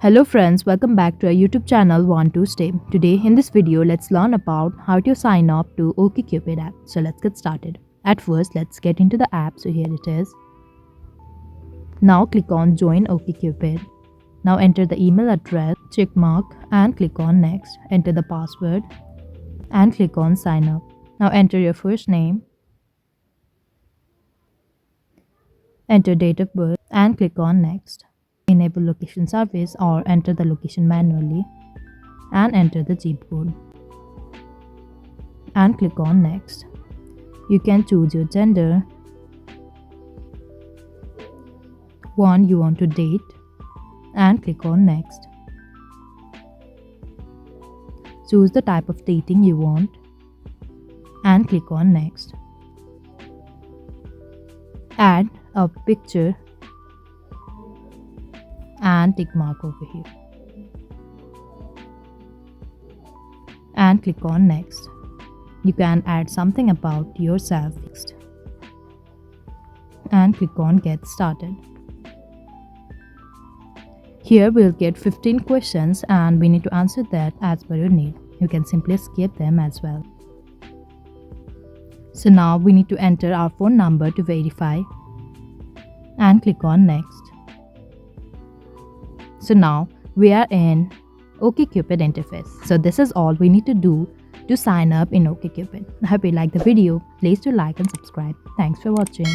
Hello friends, welcome back to our YouTube channel Want to Stay. Today in this video, let's learn about how to sign up to OkCupid app. So let's get started. At first, let's get into the app. So here it is. Now click on Join OkCupid. Now enter the email address, check mark and click on Next. Enter the password and click on Sign Up. Now enter your first name, enter date of birth and click on Next. Enable location service or enter the location manually and enter the zip code and click on Next. You can choose your gender, one you want to date and click on Next. Choose the type of dating you want and click on Next. Add a picture and tick mark over here and click on Next. You can add something about yourself next and click on Get Started. Here we'll get 15 questions and we need to answer that as per your need. You can simply skip them as well. So now we need to enter our phone number to verify and click on Next. So now we are in OkCupid interface. So this is all we need to do to sign up in OkCupid. I hope you liked the video. Please do like and subscribe. Thanks for watching.